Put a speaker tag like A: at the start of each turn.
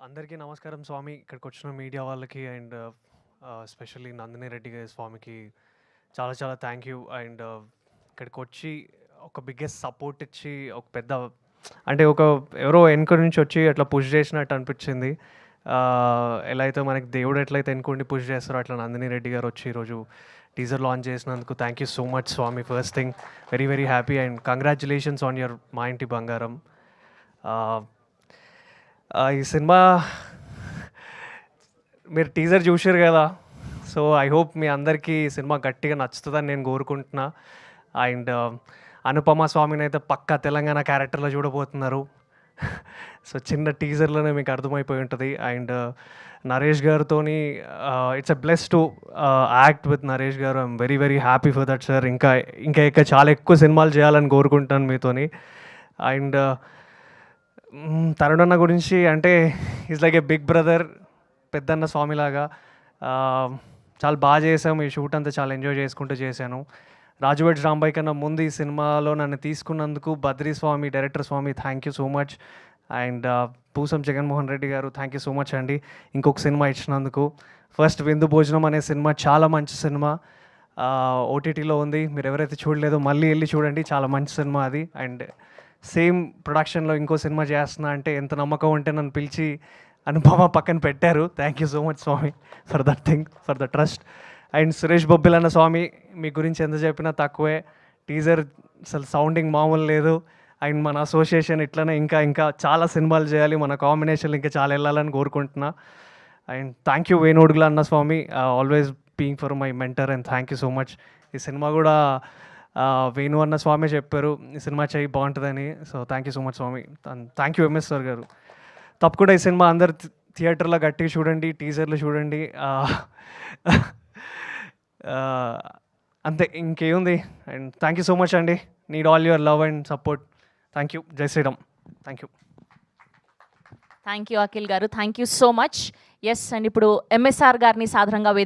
A: అందరికీ నమస్కారం స్వామి. ఇక్కడికొచ్చిన మీడియా వాళ్ళకి అండ్ ఎస్పెషల్లీ నందిని రెడ్డి గారి స్వామికి చాలా చాలా థ్యాంక్ యూ. అండ్ ఇక్కడికొచ్చి ఒక బిగ్గెస్ట్ సపోర్ట్ ఇచ్చి ఒక పెద్ద అంటే ఎవరో వెనుక నుంచి వచ్చి అట్లా పుష్ చేసినట్టు అనిపించింది. ఎలా అయితే మనకి దేవుడు ఎట్లయితే వెనుకుండి పుష్ చేస్తారో అట్లా నందిని రెడ్డి గారు వచ్చి ఈరోజు టీజర్ లాంచ్ చేసినందుకు థ్యాంక్ యూ సో మచ్ స్వామి. First thing very very happy and congratulations on your మా ఇంటి బంగారం. ఈ సినిమా మీరు టీజర్ చూసారు కదా, సో ఐ హోప్ మీ అందరికీ ఈ సినిమా గట్టిగా నచ్చుతుందని నేను కోరుకుంటున్నా. అండ్ అనుపమ స్వామిని అయితే పక్కా తెలంగాణ క్యారెక్టర్లో చూడబోతున్నారు. సో చిన్న టీజర్లోనే మీకు అర్థమైపోయి ఉంటుంది. అండ్ నరేష్ గారితో it's a bless to act with Naresh garu. I'm very very happy for that sir. ఇంకా ఇంకా ఇంకా చాలా ఎక్కువ సినిమాలు చేయాలని కోరుకుంటాను మీతోని. అండ్ తరుణ్ అన్న గురించి అంటే is like a big brother, పెద్దన్న స్వామిలాగా. చాలా బాగా చేసాము. ఈ షూట్ అంతా చాలా ఎంజాయ్ చేసుకుంటూ చేశాను. రాజువేడ్ రాంబాయ్ కన్నా ముందు ఈ సినిమాలో నన్ను తీసుకున్నందుకు Badri Swami, director Swami, thank you so much. And Poosam Jaganmohan Reddy garu thank you so much అండి ఇంకొక సినిమా ఇచ్చినందుకు. ఫస్ట్ విందు భోజనం అనే సినిమా చాలా మంచి సినిమా, ఓటీటీలో ఉంది. మీరు ఎవరైతే చూడలేదో మళ్ళీ వెళ్ళి చూడండి, చాలా మంచి సినిమా అది. అండ్ సేమ్ ప్రొడక్షన్లో ఇంకో సినిమా చేస్తున్నా అంటే ఎంత నమ్మకం ఉంటే నన్ను పిలిచి అనుపమ పక్కన పెట్టారు. Thank you so much Swami for that thing, for the trust. And Suresh Bobbil అన్న స్వామి, మీ గురించి ఎంత చెప్పినా తక్కువే. టీజర్ అసలు సౌండింగ్ మామూలు లేదు. అండ్ మన అసోసియేషన్ ఇట్లనే ఇంకా ఇంకా చాలా సినిమాలు చేయాలి, మన కాంబినేషన్లు ఇంకా చాలా వెళ్ళాలని కోరుకుంటున్నా. అండ్ థ్యాంక్ యూ వేణుడుగుల అన్న Swami, always being for my mentor. And thank you so much. ఈ సినిమా కూడా వేణు అన్న స్వామి చెప్పారు ఈ సినిమా చేయి బాగుంటుందని. So thank you so much Swami. Thank you MS sir garu. తప్పకుండా ఈ సినిమా అందరు థియేటర్లో గట్టిగా చూడండి, టీజర్లు చూడండి. అంతే, ఇంకేముంది. And thank you so much అండి. Need all your love and support. Thank you. Jai Shriram. Thank you.
B: Thank you Akhil garu, thank you so much. Yes and ఇప్పుడు ఎంఎస్ఆర్ గారిని సాధారణంగా వేదిక